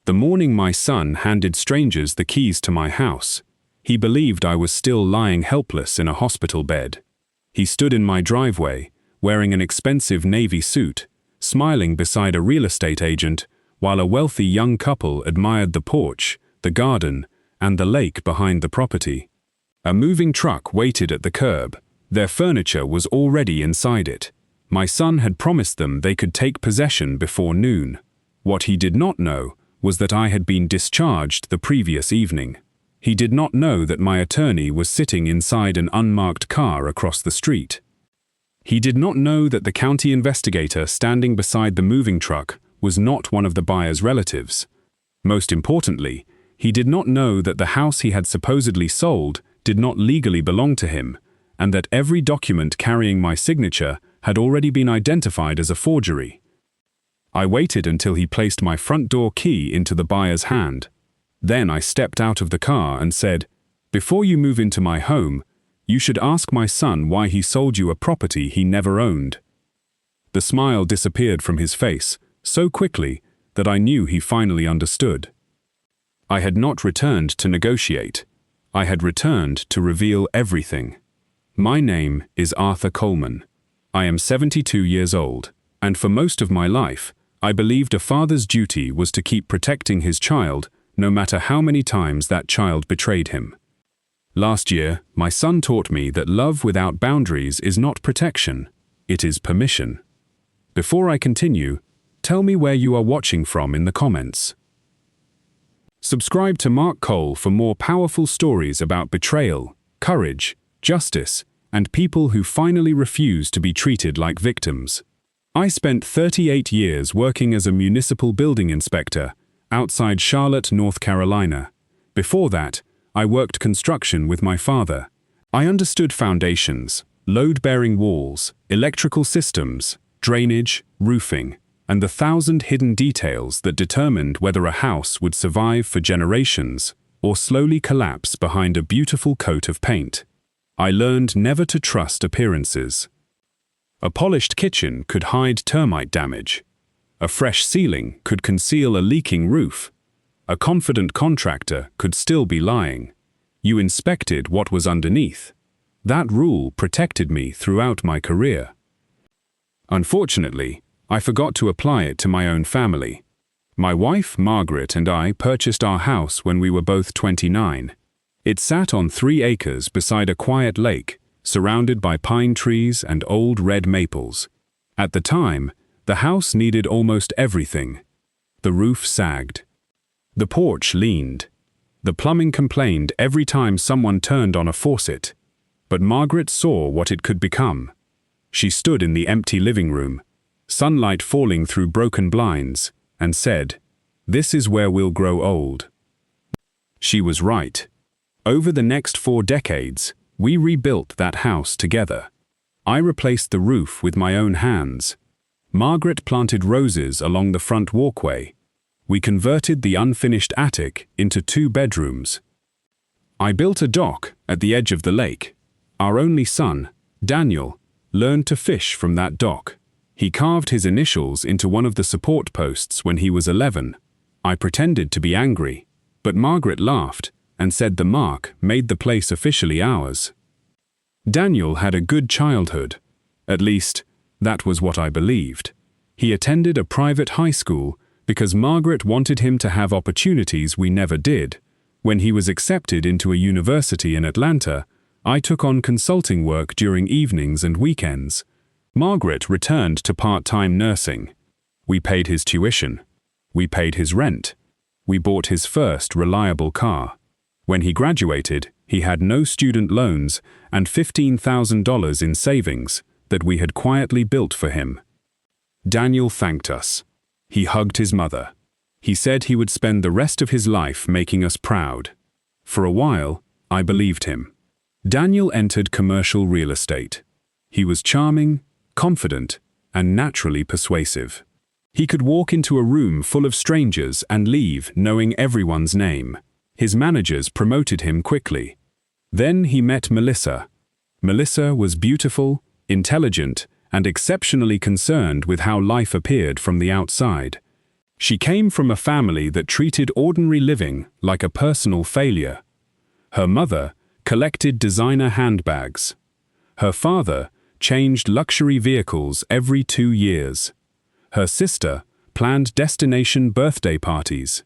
The morning my son handed strangers the keys to my house, he believed I was still lying helpless in a hospital bed. He stood in my driveway, wearing an expensive navy suit, smiling beside a real estate agent, while a wealthy young couple admired the porch, the garden, and the lake behind the property. A moving truck waited at the curb. Their furniture was already inside it. My son had promised them they could take possession before noon. What he did not know was that I had been discharged the previous evening. He did not know that my attorney was sitting inside an unmarked car across the street. He did not know that the county investigator standing beside the moving truck was not one of the buyer's relatives. Most importantly, he did not know that the house he had supposedly sold did not legally belong to him, and that every document carrying my signature had already been identified as a forgery. I waited until he placed my front door key into the buyer's hand. Then I stepped out of the car and said, "Before you move into my home, you should ask my son why he sold you a property he never owned." The smile disappeared from his face so quickly that I knew he finally understood. I had not returned to negotiate. I had returned to reveal everything. My name is Arthur Coleman. I am 72 years old, and for most of my life, I believed a father's duty was to keep protecting his child, no matter how many times that child betrayed him. Last year, my son taught me that love without boundaries is not protection, it is permission. Before I continue, tell me where you are watching from in the comments. Subscribe to Mark Cole for more powerful stories about betrayal, courage, justice, and people who finally refuse to be treated like victims. I spent 38 years working as a municipal building inspector outside Charlotte, North Carolina. Before that, I worked construction with my father. I understood foundations, load-bearing walls, electrical systems, drainage, roofing, and the 1,000 hidden details that determined whether a house would survive for generations or slowly collapse behind a beautiful coat of paint. I learned never to trust appearances. A polished kitchen could hide termite damage. A fresh ceiling could conceal a leaking roof. A confident contractor could still be lying. You inspected what was underneath. That rule protected me throughout my career. Unfortunately, I forgot to apply it to my own family. My wife, Margaret, and I purchased our house when we were both 29. It sat on 3 acres beside a quiet lake, surrounded by pine trees and old red maples. At the time, the house needed almost everything. The roof sagged. The porch leaned. The plumbing complained every time someone turned on a faucet. But Margaret saw what it could become. She stood in the empty living room, sunlight falling through broken blinds, and said, "This is where we'll grow old." She was right. Over the next 4 decades, we rebuilt that house together. I replaced the roof with my own hands. Margaret planted roses along the front walkway. We converted the unfinished attic into 2 bedrooms. I built a dock at the edge of the lake. Our only son, Daniel, learned to fish from that dock. He carved his initials into one of the support posts when he was 11. I pretended to be angry, but Margaret laughed and said the mark made the place officially ours. Daniel had a good childhood. At least, that was what I believed. He attended a private high school because Margaret wanted him to have opportunities we never did. When he was accepted into a university in Atlanta, I took on consulting work during evenings and weekends. Margaret returned to part-time nursing. We paid his tuition. We paid his rent. We bought his first reliable car. When he graduated, he had no student loans and $15,000 in savings that we had quietly built for him. Daniel thanked us. He hugged his mother. He said he would spend the rest of his life making us proud. For a while, I believed him. Daniel entered commercial real estate. He was charming, confident, and naturally persuasive. He could walk into a room full of strangers and leave knowing everyone's name. His managers promoted him quickly. Then he met Melissa. Melissa was beautiful, intelligent, and exceptionally concerned with how life appeared from the outside. She came from a family that treated ordinary living like a personal failure. Her mother collected designer handbags. Her father changed luxury vehicles every 2 years. Her sister planned destination birthday parties.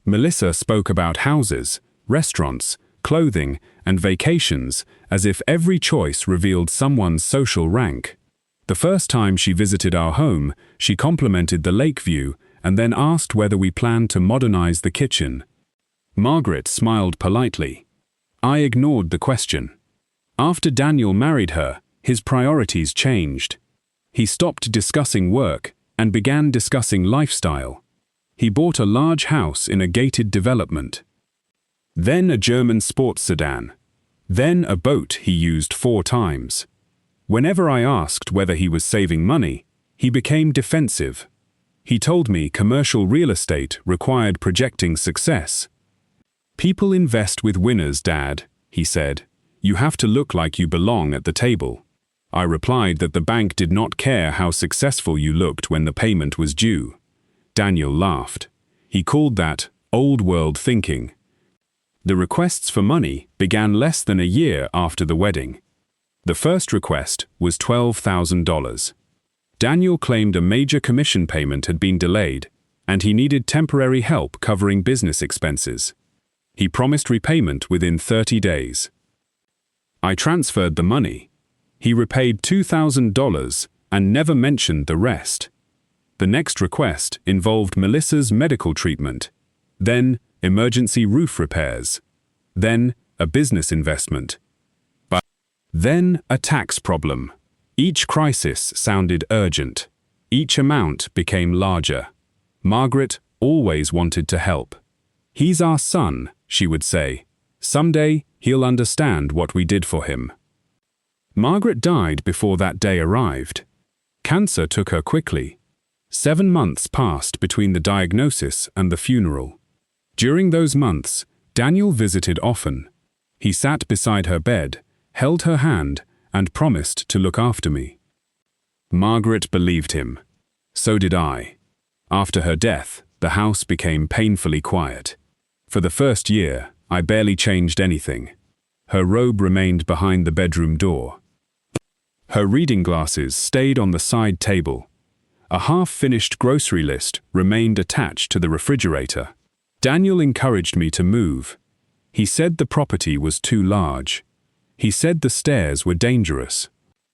Melissa spoke about houses, restaurants, clothing, and vacations as if every choice revealed someone's social rank. The first time she visited our home, she complimented the lake view and then asked whether we planned to modernize the kitchen. Margaret smiled politely. I ignored the question. After Daniel married her, his priorities changed. He stopped discussing work and began discussing lifestyle. He bought a large house in a gated development. Then a German sports sedan. Then a boat he used 4 times. Whenever I asked whether he was saving money, he became defensive. He told me commercial real estate required projecting success. People invest with winners, Dad, he said. You have to look like you belong at the table. I replied that the bank did not care how successful you looked when the payment was due. Daniel laughed. He called that old world thinking. The requests for money began less than a year after the wedding. The first request was $12,000. Daniel claimed a major commission payment had been delayed, and he needed temporary help covering business expenses. He promised repayment within 30 days. I transferred the money. He repaid $2,000 and never mentioned the rest. The next request involved Melissa's medical treatment, then emergency roof repairs, then a business investment, then a tax problem. Each crisis sounded urgent. Each amount became larger. Margaret always wanted to help. He's our son, she would say. Someday he'll understand what we did for him. Margaret died before that day arrived. Cancer took her quickly. 7 months passed between the diagnosis and the funeral. During those months, Daniel visited often. He sat beside her bed, held her hand, and promised to look after me. Margaret believed him. So did I. After her death, the house became painfully quiet. For the first year, I barely changed anything. Her robe remained behind the bedroom door. Her reading glasses stayed on the side table. A half-finished grocery list remained attached to the refrigerator. Daniel encouraged me to move. He said the property was too large. He said the stairs were dangerous.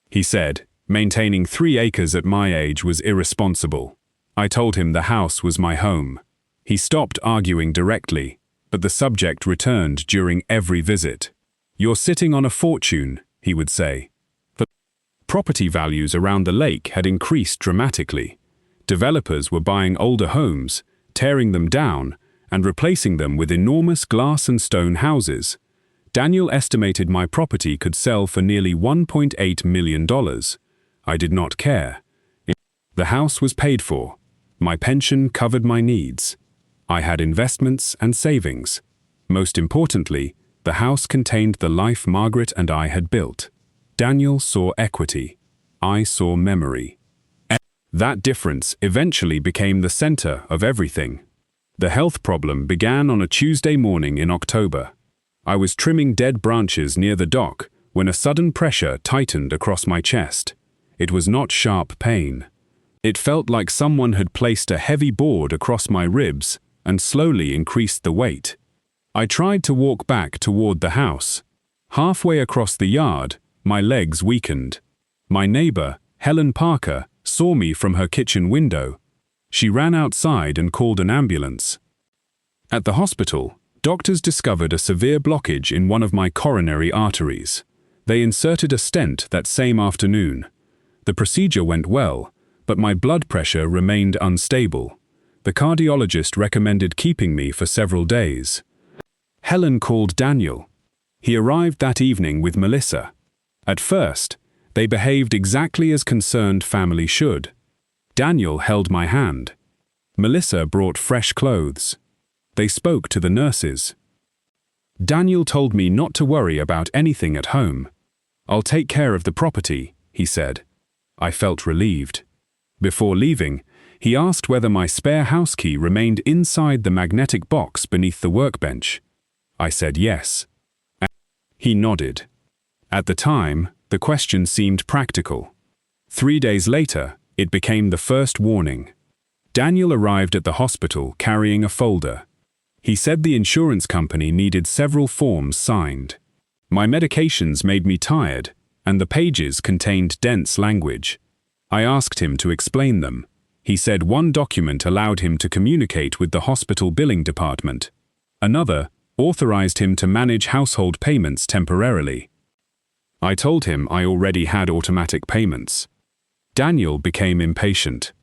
He said, maintaining 3 acres at my age was irresponsible. I told him the house was my home. He stopped arguing directly, but the subject returned during every visit. You're sitting on a fortune, he would say. The property values around the lake had increased dramatically. Developers were buying older homes, tearing them down, and replacing them with enormous glass and stone houses. Daniel estimated my property could sell for nearly $1.8 million. I did not care. The house was paid for. My pension covered my needs. I had investments and savings. Most importantly, the house contained the life Margaret and I had built. Daniel saw equity. I saw memory. That difference eventually became the center of everything. The health problem began on a Tuesday morning in October. I was trimming dead branches near the dock when a sudden pressure tightened across my chest. It was not sharp pain. It felt like someone had placed a heavy board across my ribs and slowly increased the weight. I tried to walk back toward the house. Halfway across the yard, my legs weakened. My neighbor, Helen Parker, saw me from her kitchen window. She ran outside and called an ambulance. At the hospital, doctors discovered a severe blockage in one of my coronary arteries. They inserted a stent that same afternoon. The procedure went well, but my blood pressure remained unstable. The cardiologist recommended keeping me for several days. Helen called Daniel. He arrived that evening with Melissa. At first, they behaved exactly as concerned family should. Daniel held my hand. Melissa brought fresh clothes. They spoke to the nurses. Daniel told me not to worry about anything at home. I'll take care of the property, he said. I felt relieved. Before leaving, He asked whether my spare house key remained inside the magnetic box beneath the workbench. I said yes. He nodded. At the time, the question seemed practical. 3 days later, it became the first warning. Daniel arrived at the hospital carrying a folder. He said the insurance company needed several forms signed. My medications made me tired, and the pages contained dense language. I asked him to explain them. He said one document allowed him to communicate with the hospital billing department. Another authorized him to manage household payments temporarily. I told him I already had automatic payments. Daniel became impatient.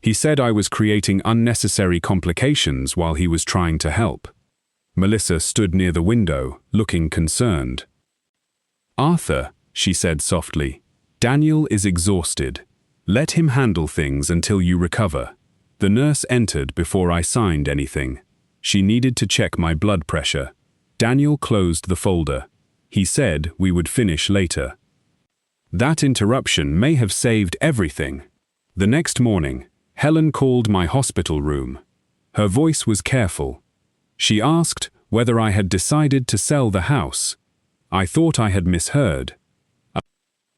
He said I was creating unnecessary complications while he was trying to help. Melissa stood near the window, looking concerned. "Arthur," she said softly, "Daniel is exhausted. Let him handle things until you recover." The nurse entered before I signed anything. She needed to check my blood pressure. Daniel closed the folder. He said we would finish later. That interruption may have saved everything. The next morning, Helen called my hospital room. Her voice was careful. She asked whether I had decided to sell the house. I thought I had misheard.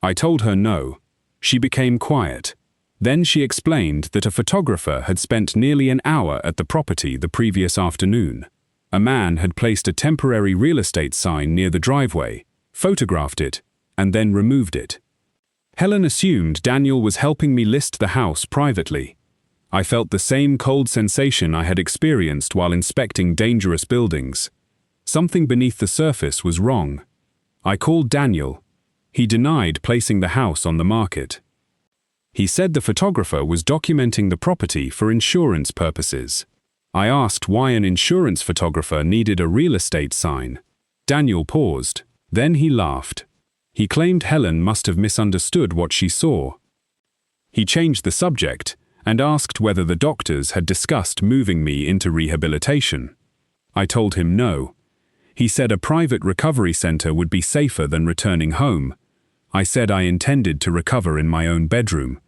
I told her no. She became quiet. Then she explained that a photographer had spent nearly an hour at the property the previous afternoon. A man had placed a temporary real estate sign near the driveway, photographed it, and then removed it. Helen assumed Daniel was helping me list the house privately. I felt the same cold sensation I had experienced while inspecting dangerous buildings. Something beneath the surface was wrong. I called Daniel. He denied placing the house on the market. He said the photographer was documenting the property for insurance purposes. I asked why an insurance photographer needed a real estate sign. Daniel paused. Then he laughed. He claimed Helen must have misunderstood what she saw. He changed the subject and asked whether the doctors had discussed moving me into rehabilitation. I told him no. He said a private recovery center would be safer than returning home. I said I intended to recover in my own bedroom.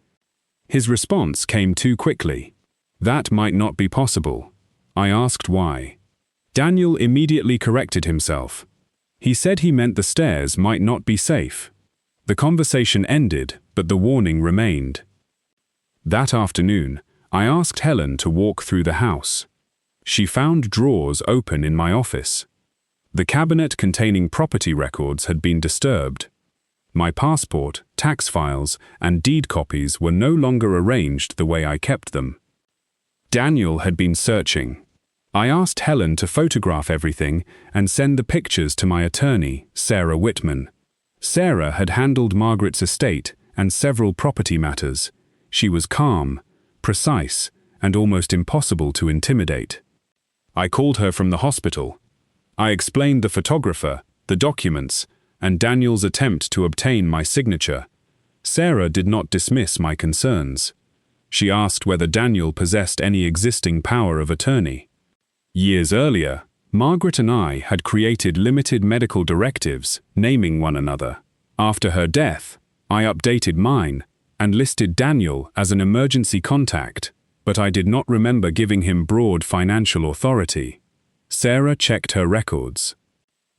His response came too quickly. That might not be possible. I asked why. Daniel immediately corrected himself. He said he meant the stairs might not be safe. The conversation ended, but the warning remained. That afternoon, I asked Helen to walk through the house. She found drawers open in my office. The cabinet containing property records had been disturbed. My passport, tax files, and deed copies were no longer arranged the way I kept them. Daniel had been searching. I asked Helen to photograph everything and send the pictures to my attorney, Sarah Whitman. Sarah had handled Margaret's estate and several property matters. She was calm, precise, and almost impossible to intimidate. I called her from the hospital. I explained the photographer, the documents, and Daniel's attempt to obtain my signature. Sarah did not dismiss my concerns. She asked whether Daniel possessed any existing power of attorney. Years earlier, Margaret and I had created limited medical directives, naming one another. After her death, I updated mine and listed Daniel as an emergency contact, but I did not remember giving him broad financial authority. Sarah checked her records.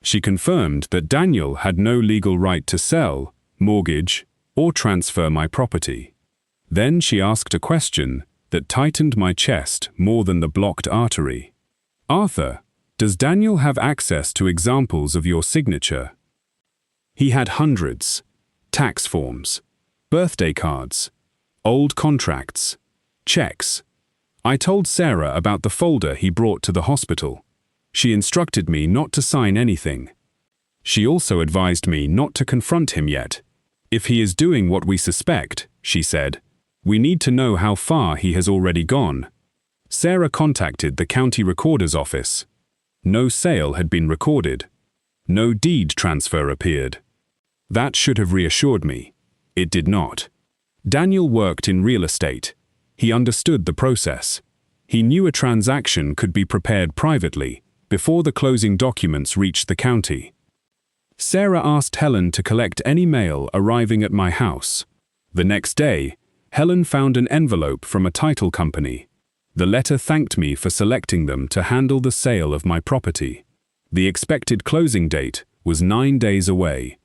She confirmed that Daniel had no legal right to sell, mortgage, or transfer my property. Then she asked a question that tightened my chest more than the blocked artery. "Arthur, does Daniel have access to examples of your signature?" He had hundreds. Tax forms, birthday cards, old contracts, checks. I told Sarah about the folder he brought to the hospital. She instructed me not to sign anything. She also advised me not to confront him yet. "If he is doing what we suspect," she said, "we need to know how far he has already gone." Sarah contacted the county recorder's office. No sale had been recorded. No deed transfer appeared. That should have reassured me. It did not. Daniel worked in real estate. He understood the process. He knew a transaction could be prepared privately before the closing documents reached the county. Sarah asked Helen to collect any mail arriving at my house. The next day, Helen found an envelope from a title company. The letter thanked me for selecting them to handle the sale of my property. The expected closing date was 9 days away.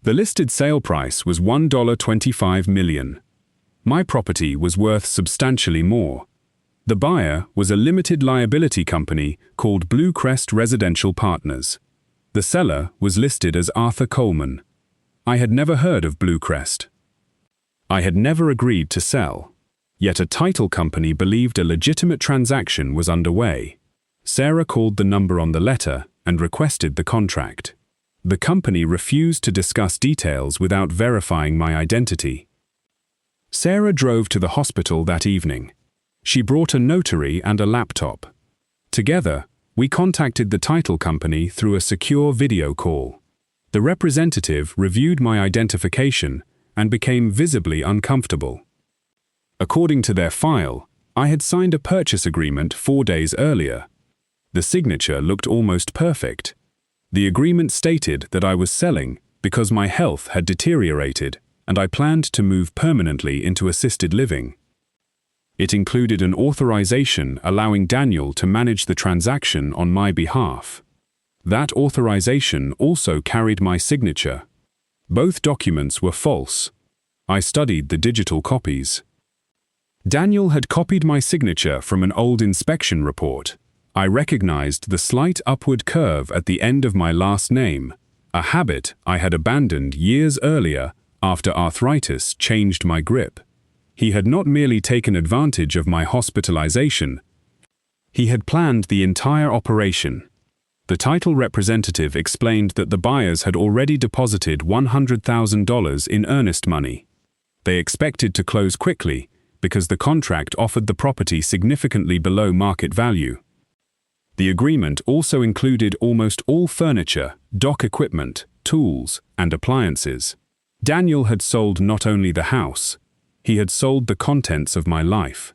The listed sale price was $1.25 million. My property was worth substantially more. The buyer was a limited liability company called Blue Crest Residential Partners. The seller was listed as Arthur Coleman. I had never heard of Blue Crest. I had never agreed to sell. Yet a title company believed a legitimate transaction was underway. Sarah called the number on the letter and requested the contract. The company refused to discuss details without verifying my identity. Sarah drove to the hospital that evening. She brought a notary and a laptop. Together, we contacted the title company through a secure video call. The representative reviewed my identification and became visibly uncomfortable. According to their file, I had signed a purchase agreement 4 days earlier. The signature looked almost perfect. The agreement stated that I was selling because my health had deteriorated and I planned to move permanently into assisted living. It included an authorization allowing Daniel to manage the transaction on my behalf. That authorization also carried my signature. Both documents were false. I studied the digital copies. Daniel had copied my signature from an old inspection report. I recognized the slight upward curve at the end of my last name, a habit I had abandoned years earlier after arthritis changed my grip. He had not merely taken advantage of my hospitalization. He had planned the entire operation. The title representative explained that the buyers had already deposited $100,000 in earnest money. They expected to close quickly because the contract offered the property significantly below market value. The agreement also included almost all furniture, dock equipment, tools, and appliances. Daniel had sold not only the house, he had sold the contents of my life.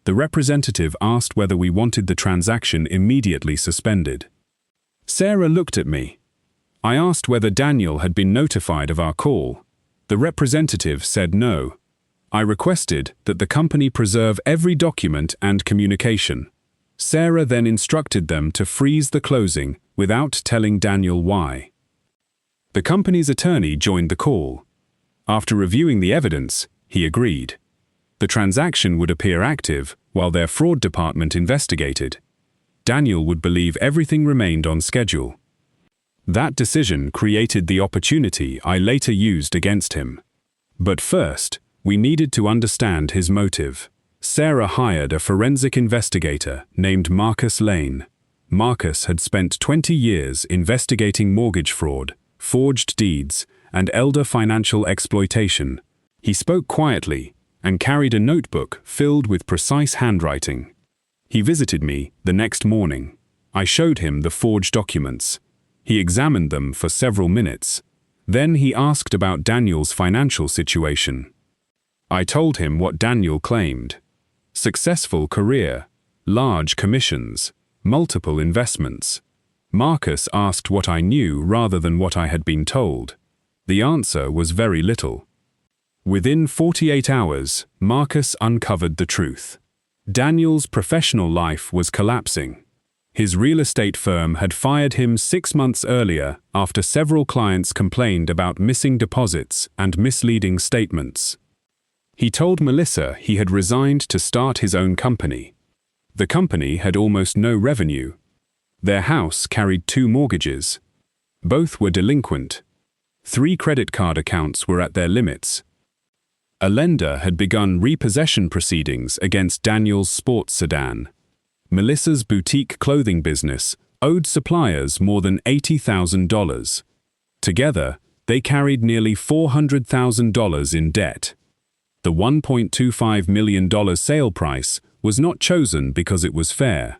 The representative asked whether we wanted the transaction immediately suspended. Sarah looked at me. I asked whether Daniel had been notified of our call. The representative said no. I requested that the company preserve every document and communication. Sarah then instructed them to freeze the closing without telling Daniel why. The company's attorney joined the call. After reviewing the evidence, he agreed. The transaction would appear active while their fraud department investigated. Daniel would believe everything remained on schedule. That decision created the opportunity I later used against him. But first, we needed to understand his motive. Sarah hired a forensic investigator named Marcus Lane. Marcus had spent 20 years investigating mortgage fraud, forged deeds, and elder financial exploitation. He spoke quietly and carried a notebook filled with precise handwriting. He visited me the next morning. I showed him the forged documents. He examined them for several minutes. Then he asked about Daniel's financial situation. I told him what Daniel claimed: successful career, large commissions, multiple investments. Marcus asked what I knew rather than what I had been told. The answer was very little. Within 48 hours, Marcus uncovered the truth. Daniel's professional life was collapsing. His real estate firm had fired him 6 months earlier after several clients complained about missing deposits and misleading statements. He told Melissa he had resigned to start his own company. The company had almost no revenue. Their house carried 2 mortgages. Both were delinquent. 3 credit card accounts were at their limits. A lender had begun repossession proceedings against Daniel's sports sedan. Melissa's boutique clothing business owed suppliers more than $80,000. Together, they carried nearly $400,000 in debt. The $1.25 million sale price was not chosen because it was fair.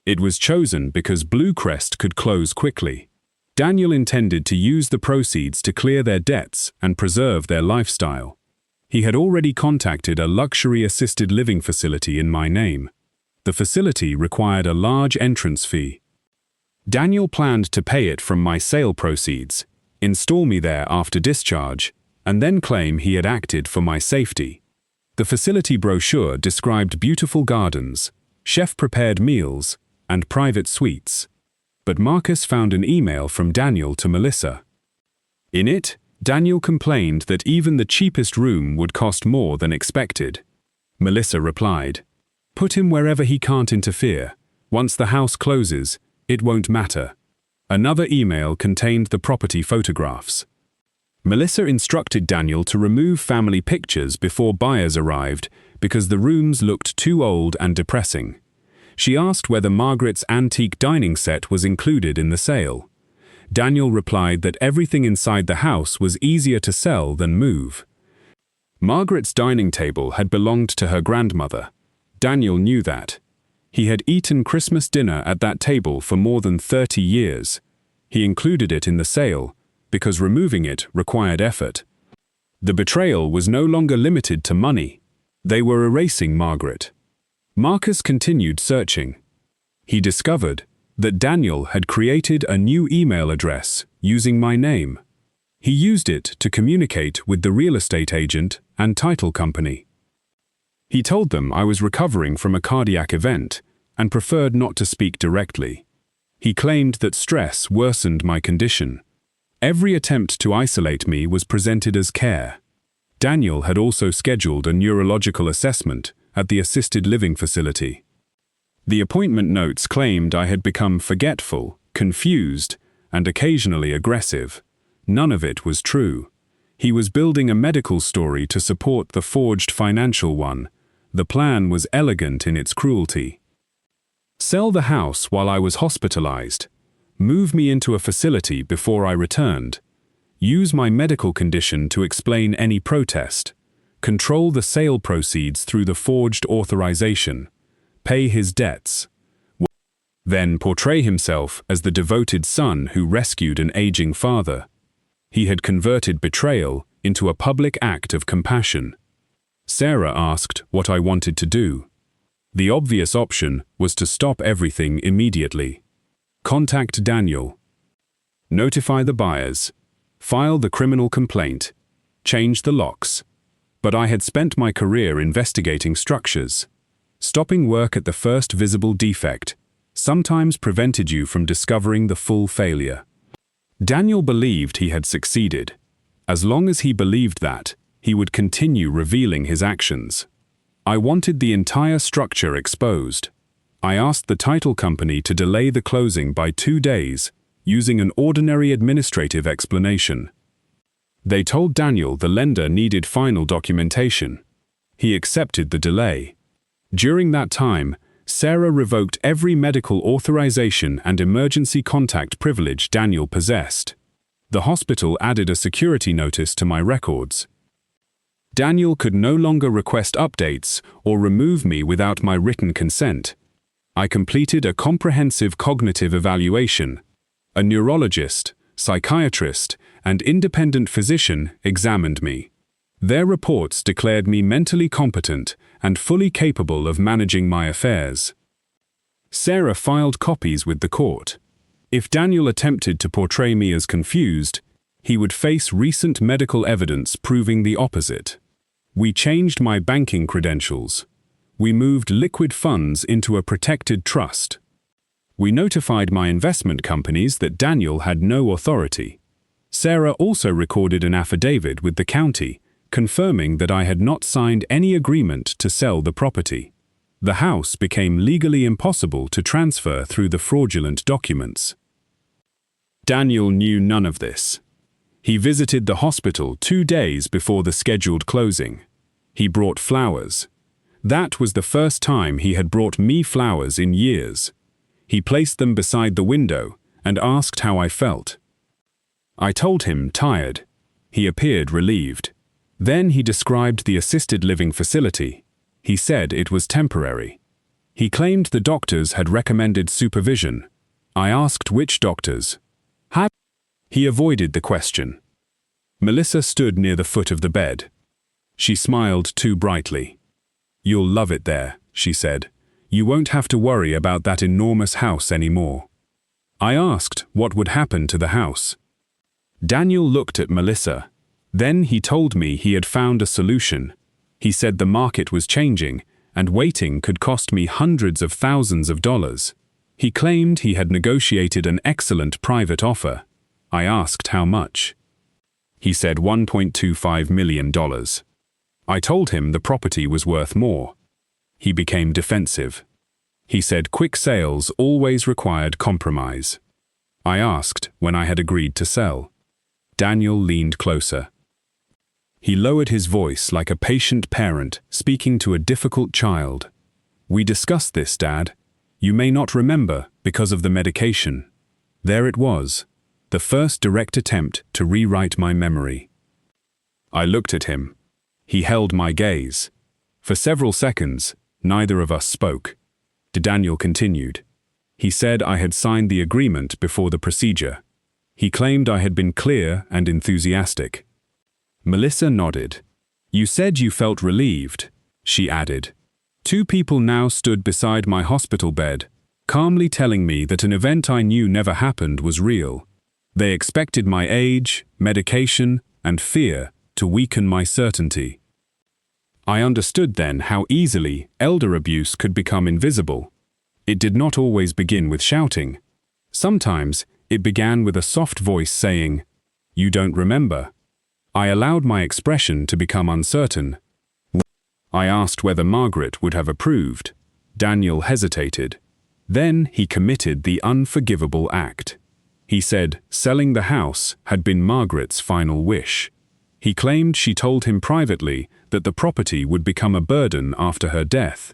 It was chosen because Blue Crest could close quickly. Daniel intended to use the proceeds to clear their debts and preserve their lifestyle. He had already contacted a luxury assisted living facility in my name. The facility required a large entrance fee. Daniel planned to pay it from my sale proceeds, install me there after discharge, and then claim he had acted for my safety. The facility brochure described beautiful gardens, chef-prepared meals, and private suites. But Marcus found an email from Daniel to Melissa. In it, Daniel complained that even the cheapest room would cost more than expected. Melissa replied, "Put him wherever he can't interfere. Once the house closes, it won't matter." Another email contained the property photographs. Melissa instructed Daniel to remove family pictures before buyers arrived because the rooms looked too old and depressing. She asked whether Margaret's antique dining set was included in the sale. Daniel replied that everything inside the house was easier to sell than move. Margaret's dining table had belonged to her grandmother. Daniel knew that. He had eaten Christmas dinner at that table for more than 30 years. He included it in the sale because removing it required effort. The betrayal was no longer limited to money. They were erasing Margaret. Marcus continued searching. He discovered that Daniel had created a new email address using my name. He used it to communicate with the real estate agent and title company. He told them I was recovering from a cardiac event and preferred not to speak directly. He claimed that stress worsened my condition. Every attempt to isolate me was presented as care. Daniel had also scheduled a neurological assessment at the assisted living facility. The appointment notes claimed I had become forgetful, confused, and occasionally aggressive. None of it was true. He was building a medical story to support the forged financial one. The plan was elegant in its cruelty. Sell the house while I was hospitalized. Move me into a facility before I returned. Use my medical condition to explain any protest. Control the sale proceeds through the forged authorization. Pay his debts. Then portray himself as the devoted son who rescued an aging father. He had converted betrayal into a public act of compassion. Sarah asked what I wanted to do. The obvious option was to stop everything immediately. Contact Daniel. Notify the buyers. File the criminal complaint. Change the locks. But I had spent my career investigating structures. Stopping work at the first visible defect sometimes prevented you from discovering the full failure. Daniel believed he had succeeded. As long as he believed that, he would continue revealing his actions. I wanted the entire structure exposed. I asked the title company to delay the closing by 2 days, using an ordinary administrative explanation. They told Daniel the lender needed final documentation. He accepted the delay. During that time, Sarah revoked every medical authorization and emergency contact privilege Daniel possessed. The hospital added a security notice to my records. Daniel could no longer request updates or remove me without my written consent. I completed a comprehensive cognitive evaluation. A neurologist, psychiatrist, and independent physician examined me. Their reports declared me mentally competent and fully capable of managing my affairs. Sarah filed copies with the court. If Daniel attempted to portray me as confused, he would face recent medical evidence proving the opposite. We changed my banking credentials. We moved liquid funds into a protected trust. We notified my investment companies that Daniel had no authority. Sarah also recorded an affidavit with the county, confirming that I had not signed any agreement to sell the property. The house became legally impossible to transfer through the fraudulent documents. Daniel knew none of this. He visited the hospital 2 days before the scheduled closing. He brought flowers. That was the first time he had brought me flowers in years. He placed them beside the window and asked how I felt. I told him tired. He appeared relieved. Then he described the assisted living facility. He said it was temporary. He claimed the doctors had recommended supervision. I asked which doctors. He avoided the question. Melissa stood near the foot of the bed. She smiled too brightly. "You'll love it there," she said. "You won't have to worry about that enormous house anymore." I asked what would happen to the house. Daniel looked at Melissa. Then he told me he had found a solution. He said the market was changing, and waiting could cost me hundreds of thousands of dollars. He claimed he had negotiated an excellent private offer. I asked how much. He said $1.25 million. I told him the property was worth more. He became defensive. He said quick sales always required compromise. I asked when I had agreed to sell. Daniel leaned closer. He lowered his voice like a patient parent speaking to a difficult child. We discussed this, Dad. You may not remember because of the medication. There it was, the first direct attempt to rewrite my memory. I looked at him. He held my gaze. For several seconds, neither of us spoke. Daniel continued. He said I had signed the agreement before the procedure. He claimed I had been clear and enthusiastic. Melissa nodded. You said you felt relieved, she added. 2 people now stood beside my hospital bed, calmly telling me that an event I knew never happened was real. They expected my age, medication, and fear to weaken my certainty. I understood then how easily elder abuse could become invisible. It did not always begin with shouting. Sometimes it began with a soft voice saying, "You don't remember." I allowed my expression to become uncertain. I asked whether Margaret would have approved. Daniel hesitated. Then he committed the unforgivable act. He said selling the house had been Margaret's final wish. He claimed she told him privately that the property would become a burden after her death.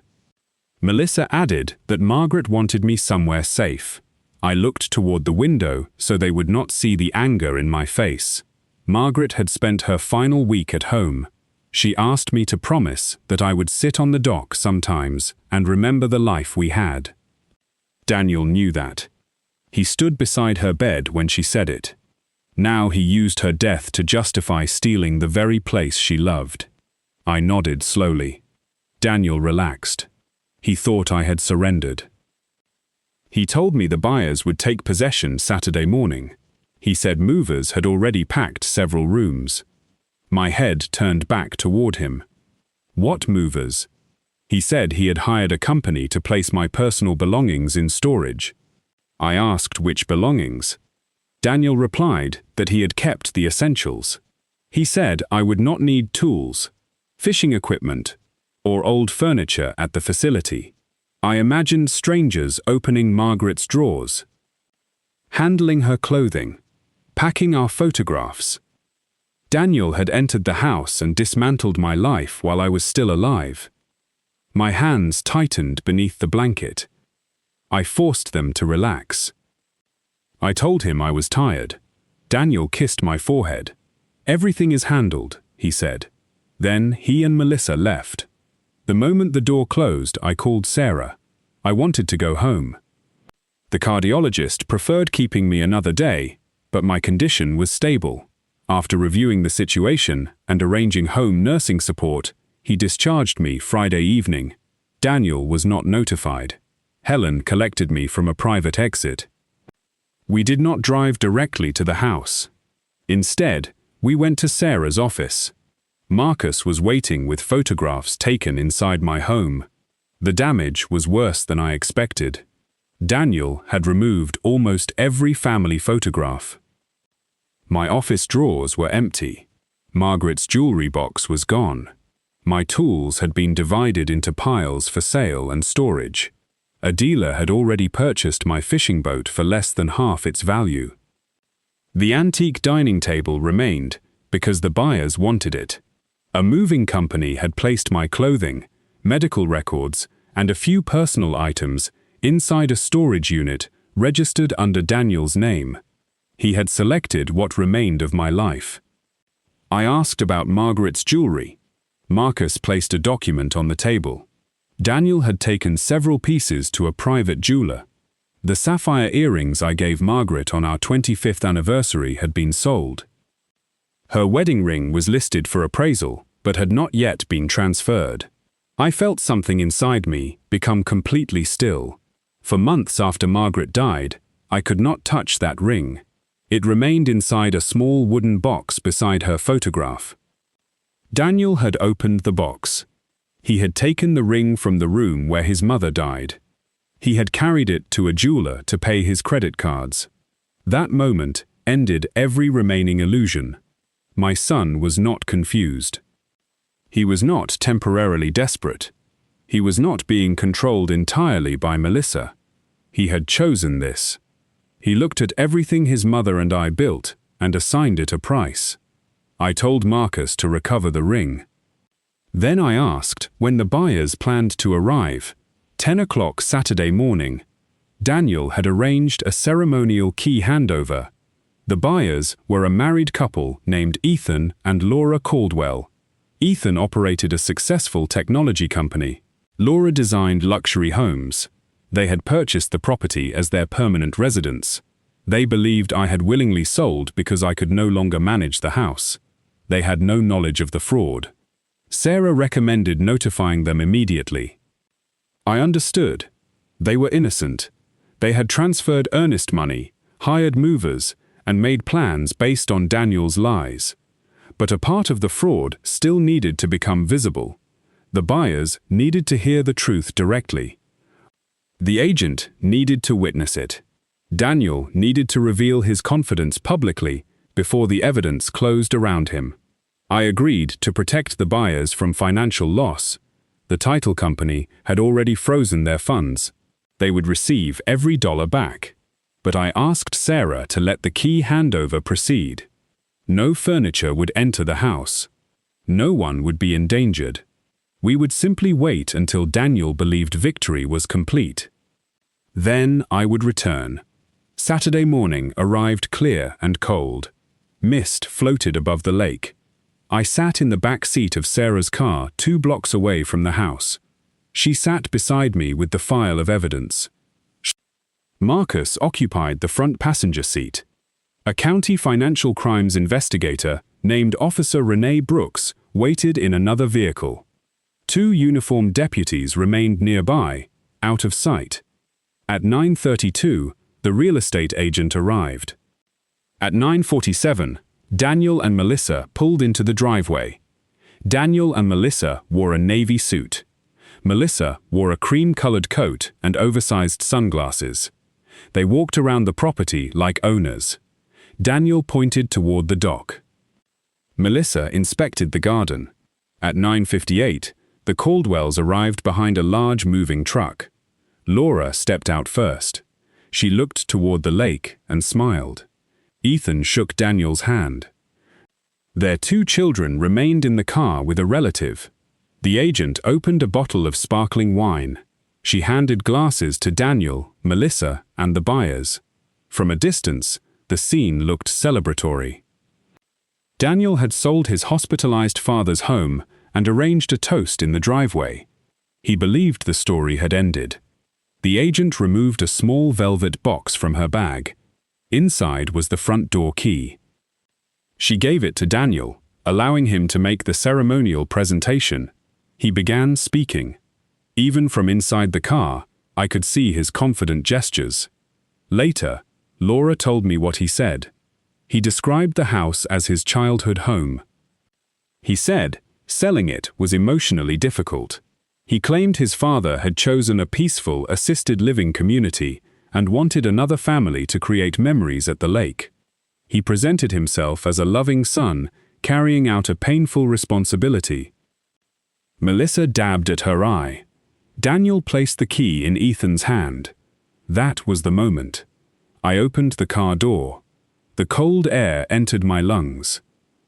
Melissa added that Margaret wanted me somewhere safe. I looked toward the window so they would not see the anger in my face. Margaret had spent her final week at home. She asked me to promise that I would sit on the dock sometimes and remember the life we had. Daniel knew that. He stood beside her bed when she said it. Now he used her death to justify stealing the very place she loved. I nodded slowly. Daniel relaxed. He thought I had surrendered. He told me the buyers would take possession Saturday morning. He said movers had already packed several rooms. My head turned back toward him. What movers? He said he had hired a company to place my personal belongings in storage. I asked which belongings. Daniel replied that he had kept the essentials. He said I would not need tools, fishing equipment, or old furniture at the facility. I imagined strangers opening Margaret's drawers, handling her clothing, packing our photographs. Daniel had entered the house and dismantled my life while I was still alive. My hands tightened beneath the blanket. I forced them to relax. I told him I was tired. Daniel kissed my forehead. Everything is handled, he said. Then he and Melissa left. The moment the door closed, I called Sarah. I wanted to go home. The cardiologist preferred keeping me another day, but my condition was stable. After reviewing the situation and arranging home nursing support, he discharged me Friday evening. Daniel was not notified. Helen collected me from a private exit. We did not drive directly to the house. Instead, we went to Sarah's office. Marcus was waiting with photographs taken inside my home. The damage was worse than I expected. Daniel had removed almost every family photograph. My office drawers were empty. Margaret's jewelry box was gone. My tools had been divided into piles for sale and storage. A dealer had already purchased my fishing boat for less than half its value. The antique dining table remained because the buyers wanted it. A moving company had placed my clothing, medical records, and a few personal items inside a storage unit registered under Daniel's name. He had selected what remained of my life. I asked about Margaret's jewelry. Marcus placed a document on the table. Daniel had taken several pieces to a private jeweler. The sapphire earrings I gave Margaret on our 25th anniversary had been sold. Her wedding ring was listed for appraisal, but had not yet been transferred. I felt something inside me become completely still. For months after Margaret died, I could not touch that ring. It remained inside a small wooden box beside her photograph. Daniel had opened the box. He had taken the ring from the room where his mother died. He had carried it to a jeweler to pay his credit cards. That moment ended every remaining illusion. My son was not confused. He was not temporarily desperate. He was not being controlled entirely by Melissa. He had chosen this. He looked at everything his mother and I built and assigned it a price. I told Marcus to recover the ring. Then I asked when the buyers planned to arrive. 10 o'clock Saturday morning. Daniel had arranged a ceremonial key handover. The buyers were a married couple named Ethan and Laura Caldwell. Ethan operated a successful technology company. Laura designed luxury homes. They had purchased the property as their permanent residence. They believed I had willingly sold because I could no longer manage the house. They had no knowledge of the fraud. Sarah recommended notifying them immediately. I understood. They were innocent. They had transferred earnest money, hired movers, and made plans based on Daniel's lies. But a part of the fraud still needed to become visible. The buyers needed to hear the truth directly. The agent needed to witness it. Daniel needed to reveal his confidence publicly before the evidence closed around him. I agreed to protect the buyers from financial loss. The title company had already frozen their funds. They would receive every dollar back. But I asked Sarah to let the key handover proceed. No furniture would enter the house. No one would be endangered. We would simply wait until Daniel believed victory was complete. Then I would return. Saturday morning arrived clear and cold. Mist floated above the lake. I sat in the back seat of Sarah's car 2 blocks away from the house. She sat beside me with the file of evidence. Marcus occupied the front passenger seat. A county financial crimes investigator named Officer Renee Brooks waited in another vehicle. 2 uniformed deputies remained nearby, out of sight. At 9:32, the real estate agent arrived. At 9:47, Daniel and Melissa pulled into the driveway. Daniel and Melissa wore a navy suit. Melissa wore a cream-colored coat and oversized sunglasses. They walked around the property like owners. Daniel pointed toward the dock. Melissa inspected the garden. At 9:58, the Caldwells arrived behind a large moving truck. Laura stepped out first. She looked toward the lake and smiled. Ethan shook Daniel's hand. Their 2 children remained in the car with a relative. The agent opened a bottle of sparkling wine. She handed glasses to Daniel, Melissa, and the buyers. From a distance, the scene looked celebratory. Daniel had sold his hospitalized father's home and arranged a toast in the driveway. He believed the story had ended. The agent removed a small velvet box from her bag. Inside was the front door key. She gave it to Daniel, allowing him to make the ceremonial presentation. He began speaking. Even from inside the car, I could see his confident gestures. Later, Laura told me what he said. He described the house as his childhood home. He said selling it was emotionally difficult. He claimed his father had chosen a peaceful, assisted living community and wanted another family to create memories at the lake. He presented himself as a loving son, carrying out a painful responsibility. Melissa dabbed at her eye. Daniel placed the key in Ethan's hand. That was the moment. I opened the car door. The cold air entered my lungs.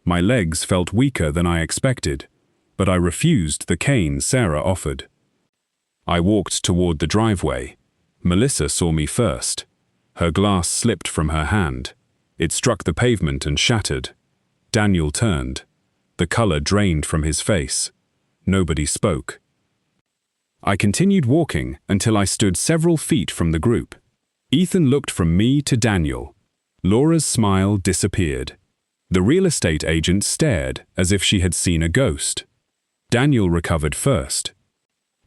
My legs felt weaker than I expected, but I refused the cane Sarah offered. I walked toward the driveway. Melissa saw me first. Her glass slipped from her hand. It struck the pavement and shattered. Daniel turned. The color drained from his face. Nobody spoke. I continued walking until I stood several feet from the group. Ethan looked from me to Daniel. Laura's smile disappeared. The real estate agent stared as if she had seen a ghost. Daniel recovered first.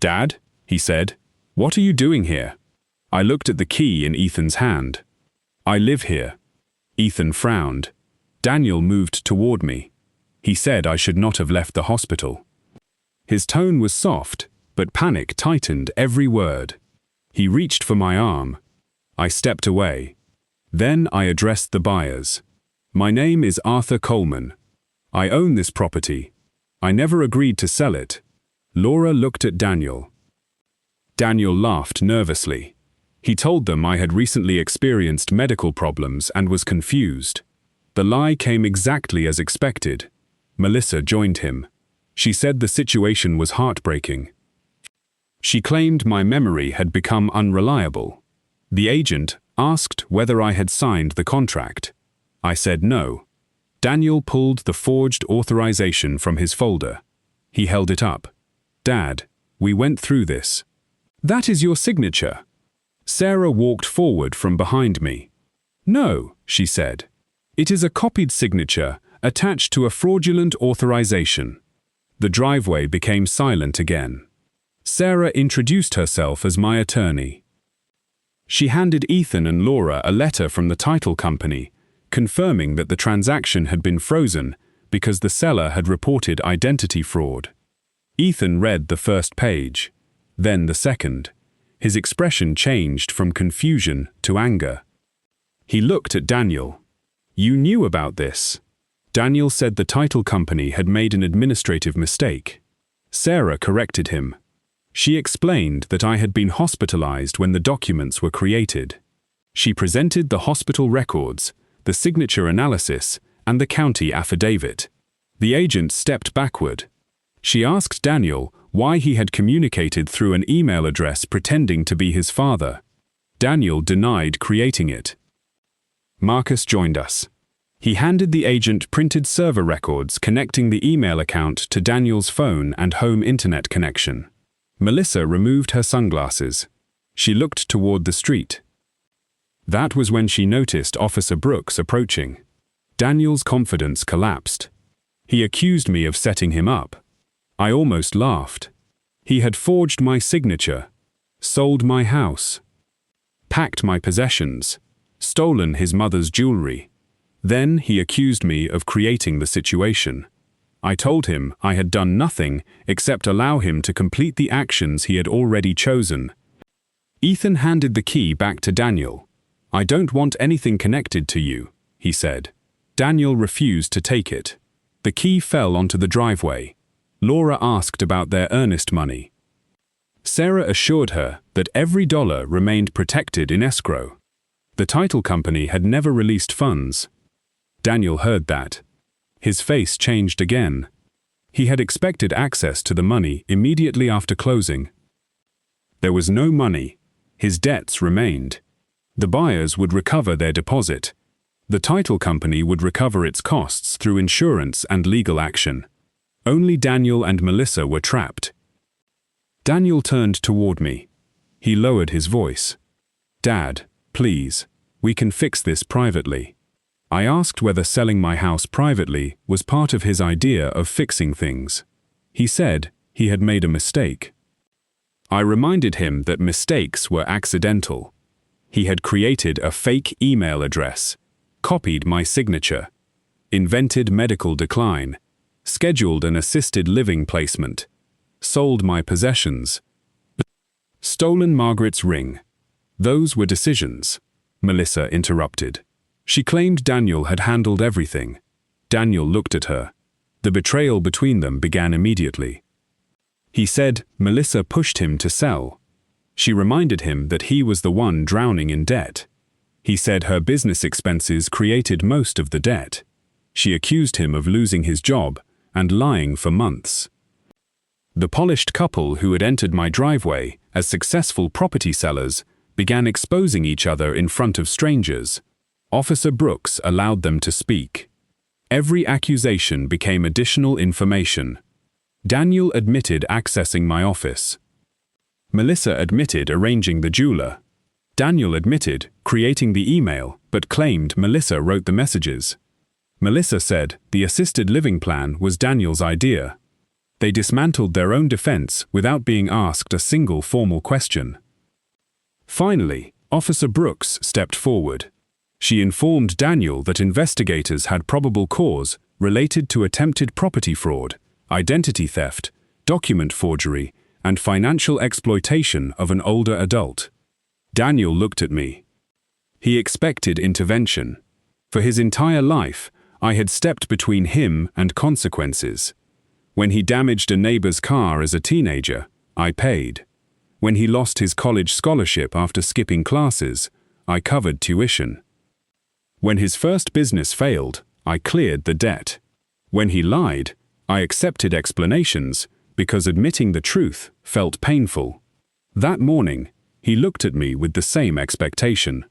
"Dad," he said, "what are you doing here?" I looked at the key in Ethan's hand. "I live here." Ethan frowned. Daniel moved toward me. He said I should not have left the hospital. His tone was soft, but panic tightened every word. He reached for my arm. I stepped away. Then I addressed the buyers. My name is Arthur Coleman. I own this property. I never agreed to sell it. Laura looked at Daniel. Daniel laughed nervously. He told them I had recently experienced medical problems and was confused. The lie came exactly as expected. Melissa joined him. She said the situation was heartbreaking. She claimed my memory had become unreliable. The agent asked whether I had signed the contract. I said no. Daniel pulled the forged authorization from his folder. He held it up. Dad, we went through this. That is your signature. Sarah walked forward from behind me. No, she said. It is a copied signature attached to a fraudulent authorization. The driveway became silent again. Sarah introduced herself as my attorney. She handed Ethan and Laura a letter from the title company, confirming that the transaction had been frozen because the seller had reported identity fraud. Ethan read the first page, then the second. His expression changed from confusion to anger. He looked at Daniel. You knew about this. Daniel said the title company had made an administrative mistake. Sarah corrected him. She explained that I had been hospitalized when the documents were created. She presented the hospital records, the signature analysis, and the county affidavit. The agent stepped backward. She asked Daniel why he had communicated through an email address pretending to be his father. Daniel denied creating it. Marcus joined us. He handed the agent printed server records connecting the email account to Daniel's phone and home internet connection. Melissa removed her sunglasses. She looked toward the street. That was when she noticed Officer Brooks approaching. Daniel's confidence collapsed. He accused me of setting him up. I almost laughed. He had forged my signature, sold my house, packed my possessions, stolen his mother's jewelry. Then he accused me of creating the situation. I told him I had done nothing except allow him to complete the actions he had already chosen. Ethan handed the key back to Daniel. I don't want anything connected to you, he said. Daniel refused to take it. The key fell onto the driveway. Laura asked about their earnest money. Sarah assured her that every dollar remained protected in escrow. The title company had never released funds. Daniel heard that. His face changed again. He had expected access to the money immediately after closing. There was no money. His debts remained. The buyers would recover their deposit. The title company would recover its costs through insurance and legal action. Only Daniel and Melissa were trapped. Daniel turned toward me. He lowered his voice. Dad, please, we can fix this privately. I asked whether selling my house privately was part of his idea of fixing things. He said he had made a mistake. I reminded him that mistakes were accidental. He had created a fake email address, copied my signature, invented medical decline, scheduled an assisted living placement, sold my possessions, stolen Margaret's ring. Those were decisions. Melissa interrupted. She claimed Daniel had handled everything. Daniel looked at her. The betrayal between them began immediately. He said Melissa pushed him to sell. She reminded him that he was the one drowning in debt. He said her business expenses created most of the debt. She accused him of losing his job and lying for months. The polished couple who had entered my driveway as successful property sellers began exposing each other in front of strangers. Officer Brooks allowed them to speak. Every accusation became additional information. Daniel admitted accessing my office. Melissa admitted arranging the jeweler. Daniel admitted creating the email but claimed Melissa wrote the messages. Melissa said the assisted living plan was Daniel's idea. They dismantled their own defense without being asked a single formal question. Finally, Officer Brooks stepped forward. She informed Daniel that investigators had probable cause related to attempted property fraud, identity theft, document forgery, and financial exploitation of an older adult. Daniel looked at me. He expected intervention. For his entire life, I had stepped between him and consequences. When he damaged a neighbor's car as a teenager, I paid. When he lost his college scholarship after skipping classes, I covered tuition. When his first business failed, I cleared the debt. When he lied, I accepted explanations because admitting the truth felt painful. That morning, he looked at me with the same expectation.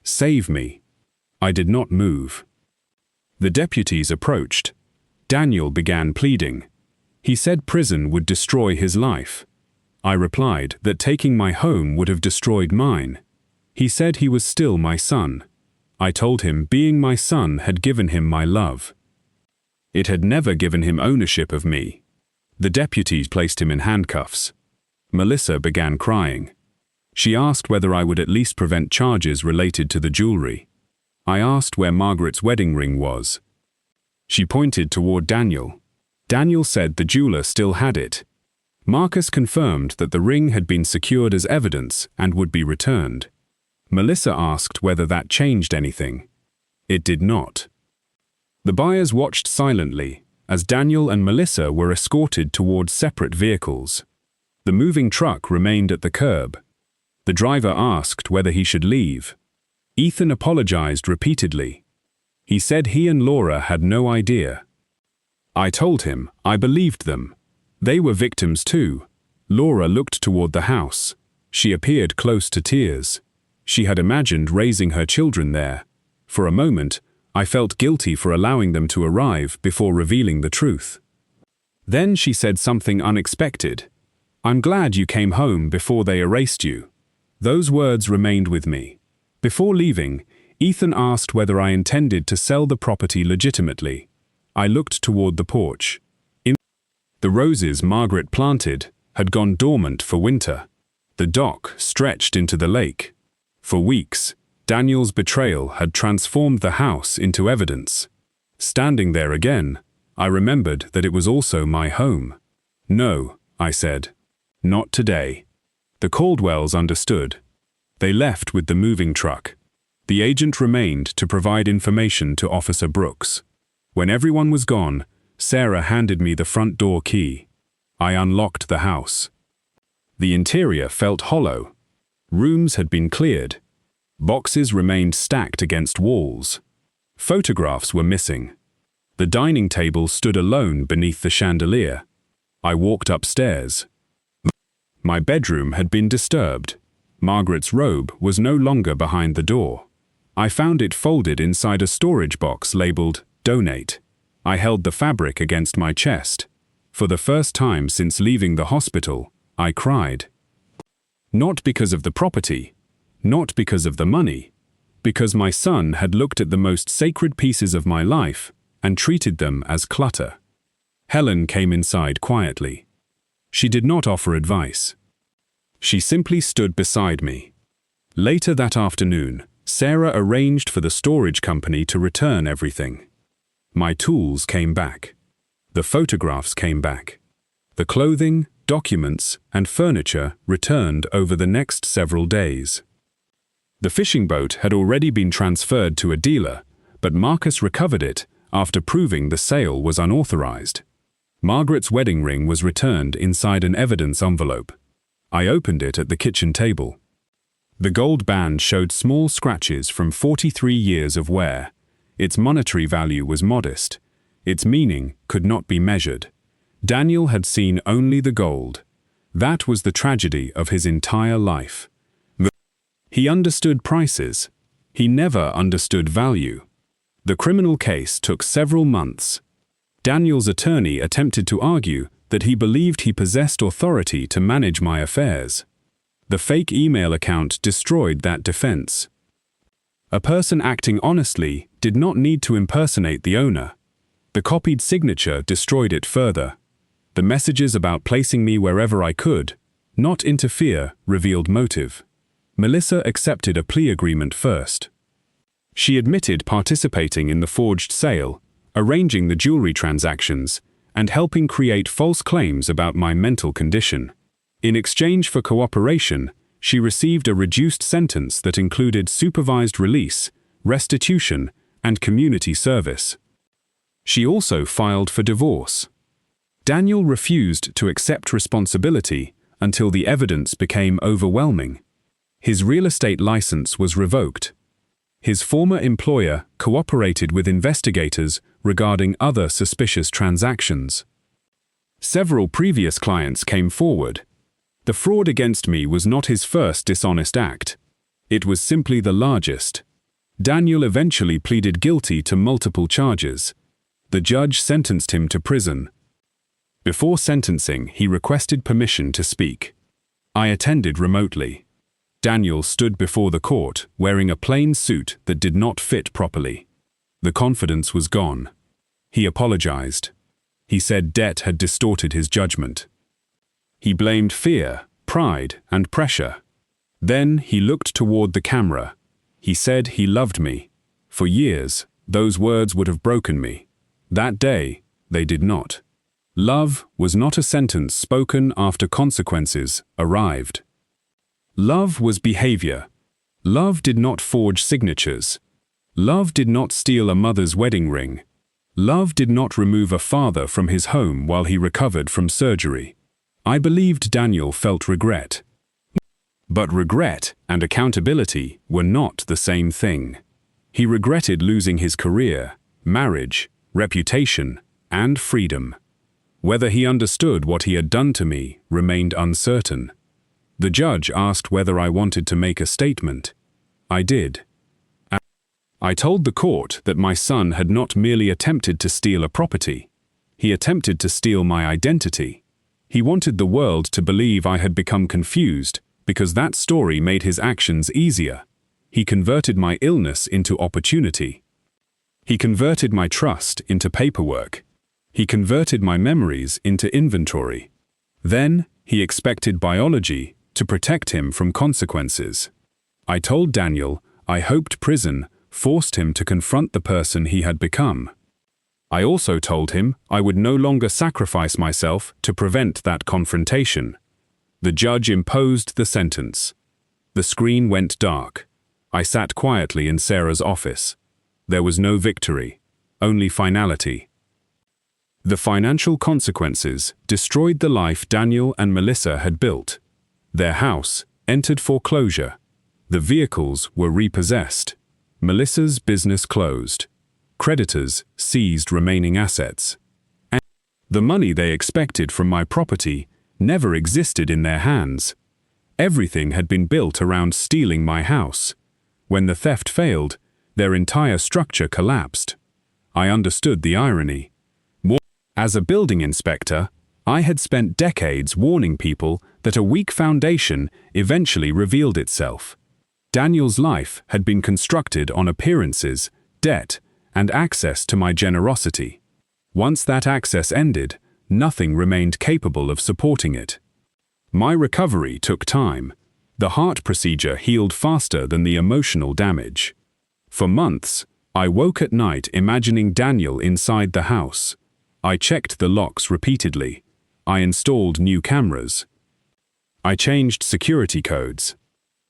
Save me. I did not move. The deputies approached. Daniel began pleading. He said prison would destroy his life. I replied that taking my home would have destroyed mine. He said he was still my son. I told him being my son had given him my love. It had never given him ownership of me. The deputies placed him in handcuffs. Melissa began crying. She asked whether I would at least prevent charges related to the jewelry. I asked where Margaret's wedding ring was. She pointed toward Daniel. Daniel said the jeweler still had it. Marcus confirmed that the ring had been secured as evidence and would be returned. Melissa asked whether that changed anything. It did not. The buyers watched silently as Daniel and Melissa were escorted towards separate vehicles. The moving truck remained at the curb. The driver asked whether he should leave. Ethan apologized repeatedly. He said he and Laura had no idea. I told him I believed them. They were victims too. Laura looked toward the house. She appeared close to tears. She had imagined raising her children there. For a moment, I felt guilty for allowing them to arrive before revealing the truth. Then she said something unexpected. "I'm glad you came home before they erased you." Those words remained with me. Before leaving, Ethan asked whether I intended to sell the property legitimately. I looked toward the porch. The roses Margaret planted had gone dormant for winter. The dock stretched into the lake. For weeks, Daniel's betrayal had transformed the house into evidence. Standing there again, I remembered that it was also my home. "No," I said. "Not today." The Caldwells understood. They left with the moving truck. The agent remained to provide information to Officer Brooks. When everyone was gone, Sarah handed me the front door key. I unlocked the house. The interior felt hollow. Rooms had been cleared. Boxes remained stacked against walls. Photographs were missing. The dining table stood alone beneath the chandelier. I walked upstairs. My bedroom had been disturbed. Margaret's robe was no longer behind the door. I found it folded inside a storage box labeled "Donate." I held the fabric against my chest. For the first time since leaving the hospital, I cried. Not because of the property, not because of the money, because my son had looked at the most sacred pieces of my life and treated them as clutter. Helen came inside quietly. She did not offer advice. She simply stood beside me. Later that afternoon, Sarah arranged for the storage company to return everything. My tools came back. The photographs came back. The clothing, documents, and furniture returned over the next several days. The fishing boat had already been transferred to a dealer, but Marcus recovered it after proving the sale was unauthorized. Margaret's wedding ring was returned inside an evidence envelope. I opened it at the kitchen table. The gold band showed small scratches from 43 years of wear. Its monetary value was modest. Its meaning could not be measured. Daniel had seen only the gold. That was the tragedy of his entire life. He understood prices. He never understood value. The criminal case took several months. Daniel's attorney attempted to argue that he believed he possessed authority to manage my affairs. The fake email account destroyed that defense. A person acting honestly did not need to impersonate the owner. The copied signature destroyed it further. The messages about placing me wherever I could, not interfere, revealed motive. Melissa accepted a plea agreement first. She admitted participating in the forged sale, arranging the jewelry transactions, and helping create false claims about my mental condition. In exchange for cooperation, she received a reduced sentence that included supervised release, restitution, and community service. She also filed for divorce. Daniel refused to accept responsibility until the evidence became overwhelming. His real estate license was revoked. His former employer cooperated with investigators regarding other suspicious transactions. Several previous clients came forward. The fraud against me was not his first dishonest act. It was simply the largest. Daniel eventually pleaded guilty to multiple charges. The judge sentenced him to prison. Before sentencing, he requested permission to speak. I attended remotely. Daniel stood before the court wearing a plain suit that did not fit properly. The confidence was gone. He apologized. He said debt had distorted his judgment. He blamed fear, pride, and pressure. Then he looked toward the camera. He said he loved me. For years, those words would have broken me. That day, they did not. Love was not a sentence spoken after consequences arrived. Love was behavior. Love did not forge signatures. Love did not steal a mother's wedding ring. Love did not remove a father from his home while he recovered from surgery. I believed Daniel felt regret. But regret and accountability were not the same thing. He regretted losing his career, marriage, reputation, and freedom. Whether he understood what he had done to me remained uncertain. The judge asked whether I wanted to make a statement. I did. I told the court that my son had not merely attempted to steal a property. He attempted to steal my identity. He wanted the world to believe I had become confused because that story made his actions easier. He converted my illness into opportunity. He converted my trust into paperwork. He converted my memories into inventory. Then, he expected biology to protect him from consequences. I told Daniel I hoped prison forced him to confront the person he had become. I also told him I would no longer sacrifice myself to prevent that confrontation. The judge imposed the sentence. The screen went dark. I sat quietly in Sarah's office. There was no victory, only finality. The financial consequences destroyed the life Daniel and Melissa had built. Their house entered foreclosure. The vehicles were repossessed. Melissa's business closed. Creditors seized remaining assets. And the money they expected from my property never existed in their hands. Everything had been built around stealing my house. When the theft failed, their entire structure collapsed. I understood the irony. As a building inspector, I had spent decades warning people that a weak foundation eventually revealed itself. Daniel's life had been constructed on appearances, debt, and access to my generosity. Once that access ended, nothing remained capable of supporting it. My recovery took time. The heart procedure healed faster than the emotional damage. For months, I woke at night imagining Daniel inside the house. I checked the locks repeatedly. I installed new cameras. I changed security codes.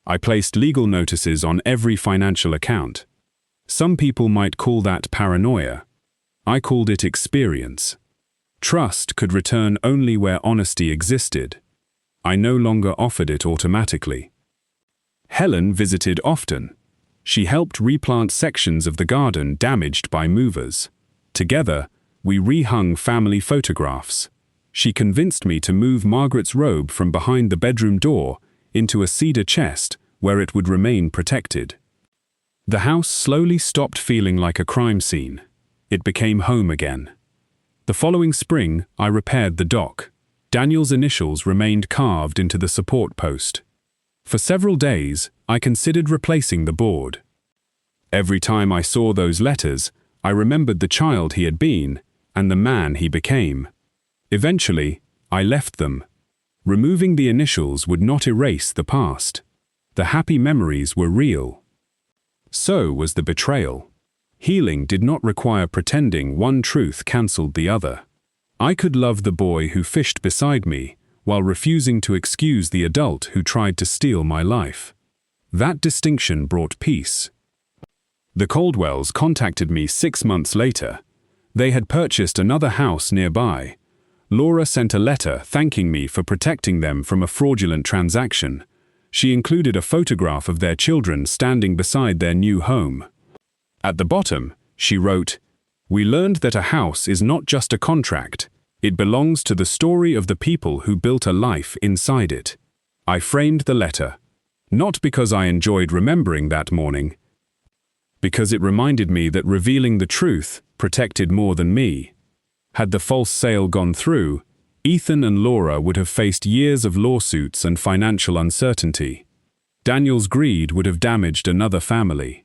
I placed legal notices on every financial account. Some people might call that paranoia. I called it experience. Trust could return only where honesty existed. I no longer offered it automatically. Helen visited often. She helped replant sections of the garden damaged by movers. Together, we rehung family photographs. She convinced me to move Margaret's robe from behind the bedroom door into a cedar chest where it would remain protected. The house slowly stopped feeling like a crime scene. It became home again. The following spring, I repaired the dock. Daniel's initials remained carved into the support post. For several days, I considered replacing the board. Every time I saw those letters, I remembered the child he had been and the man he became. Eventually, I left them. Removing the initials would not erase the past. The happy memories were real. So was the betrayal. Healing did not require pretending one truth cancelled the other. I could love the boy who fished beside me while refusing to excuse the adult who tried to steal my life. That distinction brought peace. The Caldwells contacted me 6 months later. They had purchased another house nearby. Laura sent a letter thanking me for protecting them from a fraudulent transaction. She included a photograph of their children standing beside their new home. At the bottom, she wrote, "We learned that a house is not just a contract. It belongs to the story of the people who built a life inside it." I framed the letter, not because I enjoyed remembering that morning, because it reminded me that revealing the truth protected more than me. Had the false sale gone through, Ethan and Laura would have faced years of lawsuits and financial uncertainty. Daniel's greed would have damaged another family.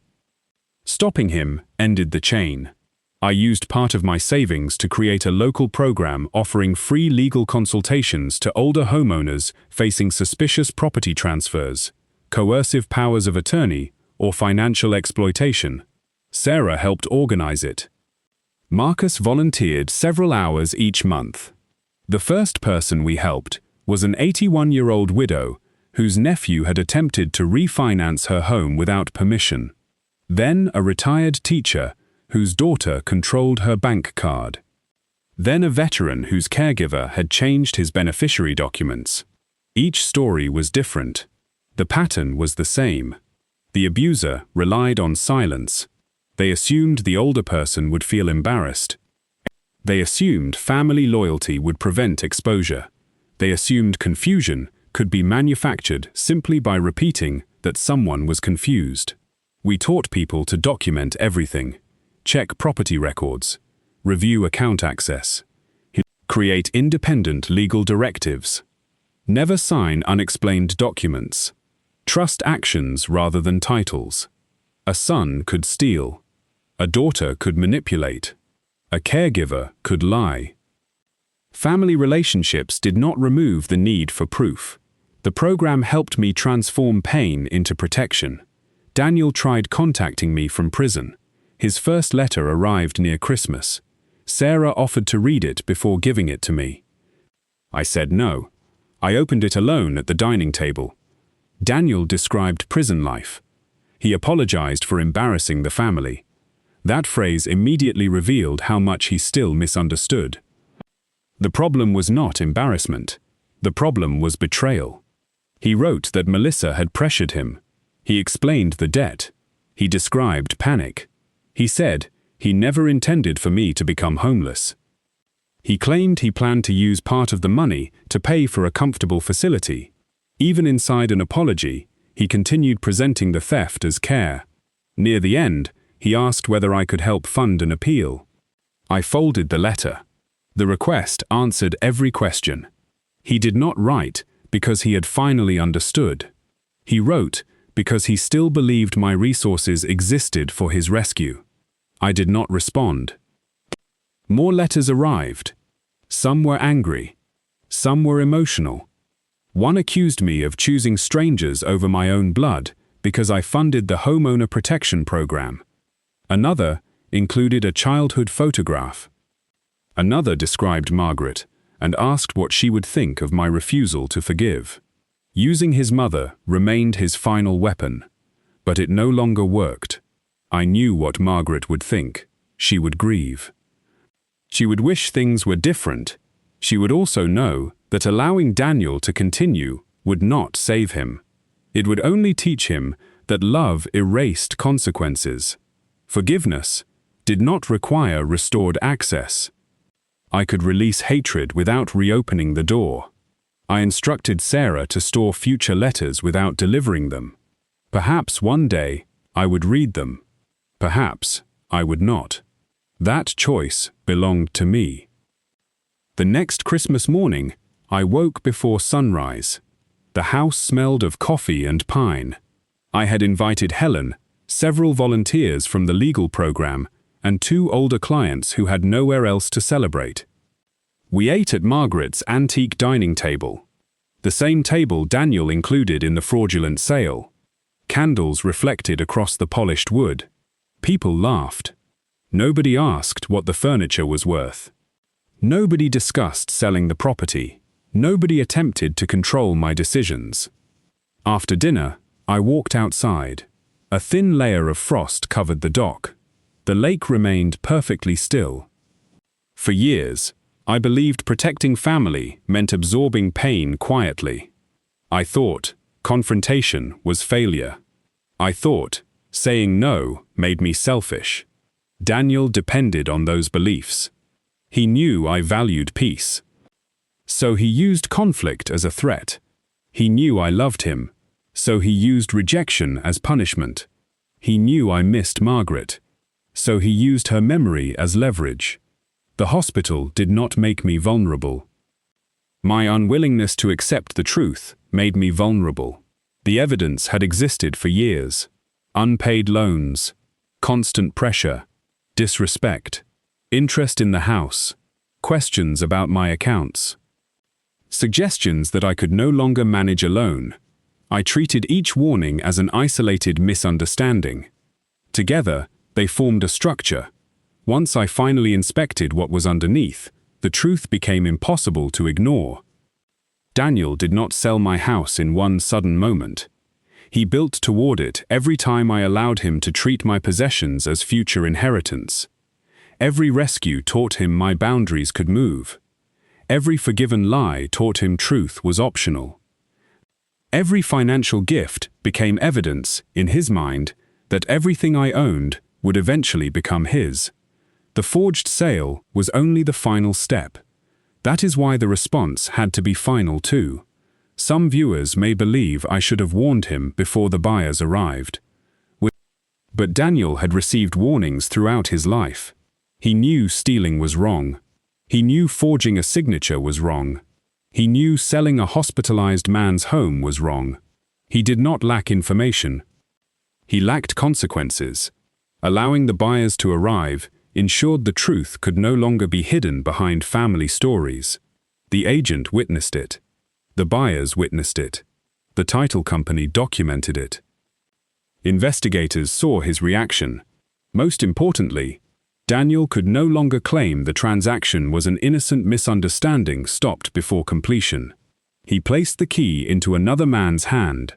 Stopping him ended the chain. I used part of my savings to create a local program offering free legal consultations to older homeowners facing suspicious property transfers, coercive powers of attorney, or financial exploitation. Sarah helped organize it. Marcus volunteered several hours each month. The first person we helped was an 81-year-old widow whose nephew had attempted to refinance her home without permission. Then a retired teacher whose daughter controlled her bank card. Then a veteran whose caregiver had changed his beneficiary documents. Each story was different. The pattern was the same. The abuser relied on silence. They assumed the older person would feel embarrassed. They assumed family loyalty would prevent exposure. They assumed confusion could be manufactured simply by repeating that someone was confused. We taught people to document everything. Check property records, review account access, create independent legal directives, never sign unexplained documents, trust actions rather than titles. A son could steal, a daughter could manipulate, a caregiver could lie. Family relationships did not remove the need for proof. The program helped me transform pain into protection. Daniel tried contacting me from prison. His first letter arrived near Christmas. Sarah offered to read it before giving it to me. I said no. I opened it alone at the dining table. Daniel described prison life. He apologized for embarrassing the family. That phrase immediately revealed how much he still misunderstood. The problem was not embarrassment. The problem was betrayal. He wrote that Melissa had pressured him. He explained the debt. He described panic. He said he never intended for me to become homeless. He claimed he planned to use part of the money to pay for a comfortable facility. Even inside an apology, he continued presenting the theft as care. Near the end, he asked whether I could help fund an appeal. I folded the letter. The request answered every question. He did not write because he had finally understood. He wrote because he still believed my resources existed for his rescue. I did not respond. More letters arrived. Some were angry. Some were emotional. One accused me of choosing strangers over my own blood because I funded the homeowner protection program. Another included a childhood photograph. Another described Margaret and asked what she would think of my refusal to forgive. Using his mother remained his final weapon, but it no longer worked. I knew what Margaret would think. She would grieve. She would wish things were different. She would also know that allowing Daniel to continue would not save him. It would only teach him that love erased consequences. Forgiveness did not require restored access. I could release hatred without reopening the door. I instructed Sarah to store future letters without delivering them. Perhaps one day I would read them. Perhaps I would not. That choice belonged to me. The next Christmas morning, I woke before sunrise. The house smelled of coffee and pine. I had invited Helen, several volunteers from the legal program, and 2 older clients who had nowhere else to celebrate. We ate at Margaret's antique dining table, the same table Daniel included in the fraudulent sale. Candles reflected across the polished wood. People laughed. Nobody asked what the furniture was worth. Nobody discussed selling the property. Nobody attempted to control my decisions. After dinner, I walked outside. A thin layer of frost covered the dock. The lake remained perfectly still. For years, I believed protecting family meant absorbing pain quietly. I thought confrontation was failure. I thought saying no made me selfish. Daniel depended on those beliefs. He knew I valued peace. So he used conflict as a threat. He knew I loved him, so he used rejection as punishment. He knew I missed Margaret, so he used her memory as leverage. The hospital did not make me vulnerable. My unwillingness to accept the truth made me vulnerable. The evidence had existed for years. Unpaid loans, constant pressure, disrespect, interest in the house, questions about my accounts. Suggestions that I could no longer manage alone. I treated each warning as an isolated misunderstanding. Together, they formed a structure. Once I finally inspected what was underneath, the truth became impossible to ignore. Daniel did not sell my house in one sudden moment. He built toward it every time I allowed him to treat my possessions as future inheritance. Every rescue taught him my boundaries could move. Every forgiven lie taught him truth was optional. Every financial gift became evidence, in his mind, that everything I owned would eventually become his. The forged sale was only the final step. That is why the response had to be final too. Some viewers may believe I should have warned him before the buyers arrived. But Daniel had received warnings throughout his life. He knew stealing was wrong. He knew forging a signature was wrong. He knew selling a hospitalized man's home was wrong. He did not lack information. He lacked consequences. Allowing the buyers to arrive ensured the truth could no longer be hidden behind family stories. The agent witnessed it. The buyers witnessed it. The title company documented it. Investigators saw his reaction. Most importantly, Daniel could no longer claim the transaction was an innocent misunderstanding stopped before completion. He placed the key into another man's hand.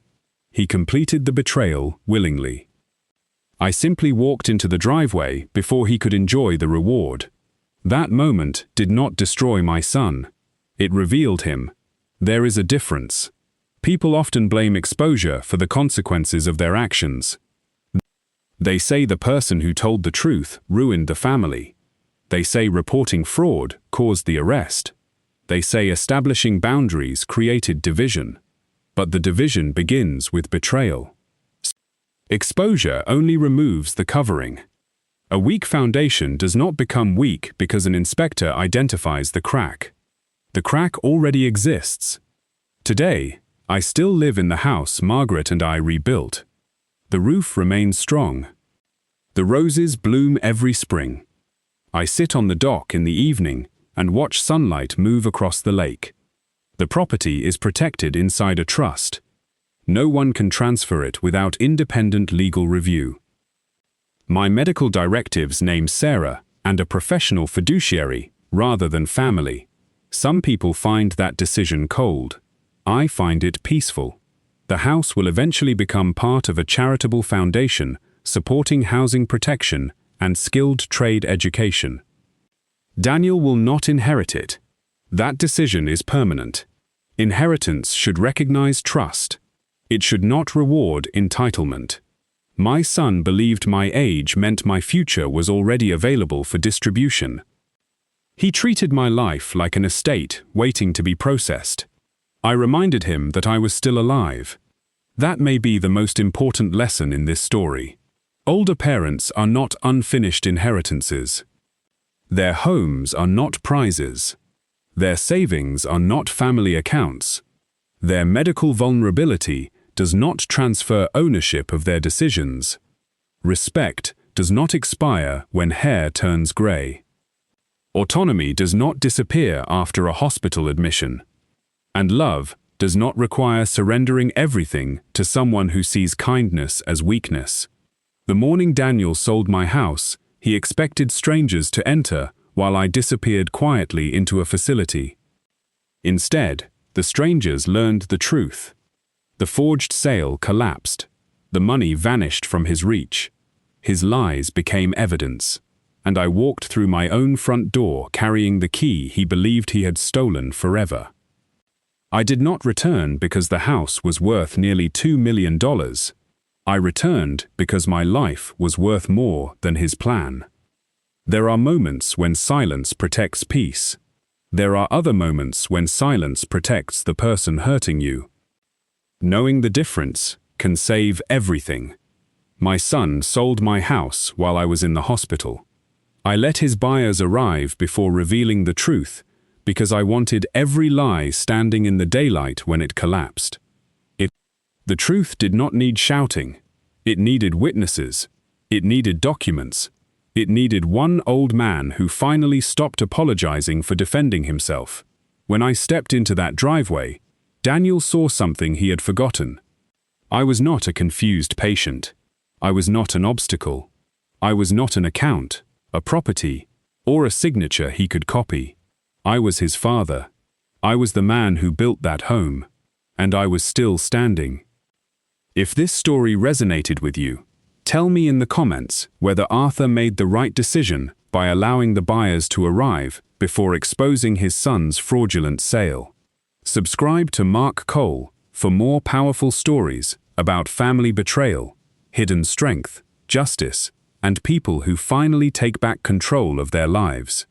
He completed the betrayal willingly. I simply walked into the driveway before he could enjoy the reward. That moment did not destroy my son. It revealed him. There is a difference. People often blame exposure for the consequences of their actions. They say the person who told the truth ruined the family. They say reporting fraud caused the arrest. They say establishing boundaries created division. But the division begins with betrayal. Exposure only removes the covering. A weak foundation does not become weak because an inspector identifies the crack. The crack already exists. Today, I still live in the house Margaret and I rebuilt. The roof remains strong. The roses bloom every spring. I sit on the dock in the evening and watch sunlight move across the lake. The property is protected inside a trust. No one can transfer it without independent legal review. My medical directives name Sarah and a professional fiduciary rather than family. Some people find that decision cold. I find it peaceful. The house will eventually become part of a charitable foundation supporting housing protection and skilled trade education. Daniel will not inherit it. That decision is permanent. Inheritance should recognize trust. It should not reward entitlement. My son believed my age meant my future was already available for distribution. He treated my life like an estate waiting to be processed. I reminded him that I was still alive. That may be the most important lesson in this story. Older parents are not unfinished inheritances. Their homes are not prizes. Their savings are not family accounts. Their medical vulnerability does not transfer ownership of their decisions. Respect does not expire when hair turns grey. Autonomy does not disappear after a hospital admission. And love does not require surrendering everything to someone who sees kindness as weakness. The morning Daniel sold my house He expected strangers to enter while I disappeared quietly into a facility. Instead, the strangers learned the truth. The forged sale collapsed. The money vanished from his reach. His lies became evidence, and I walked through my own front door carrying the key he believed he had stolen forever. I did not return because the house was worth nearly $2 million. I returned because my life was worth more than his plan. There are moments when silence protects peace. There are other moments when silence protects the person hurting you. Knowing the difference can save everything. My son sold my house while I was in the hospital. I let his buyers arrive before revealing the truth because I wanted every lie standing in the daylight when it collapsed. The truth did not need shouting. It needed witnesses. It needed documents. It needed one old man who finally stopped apologizing for defending himself. When I stepped into that driveway, Daniel saw something he had forgotten. I was not a confused patient. I was not an obstacle. I was not an account, a property, or a signature he could copy. I was his father. I was the man who built that home, and I was still standing. If this story resonated with you, tell me in the comments whether Arthur made the right decision by allowing the buyers to arrive before exposing his son's fraudulent sale. Subscribe to Mark Cole for more powerful stories about family betrayal, hidden strength, justice, and people who finally take back control of their lives.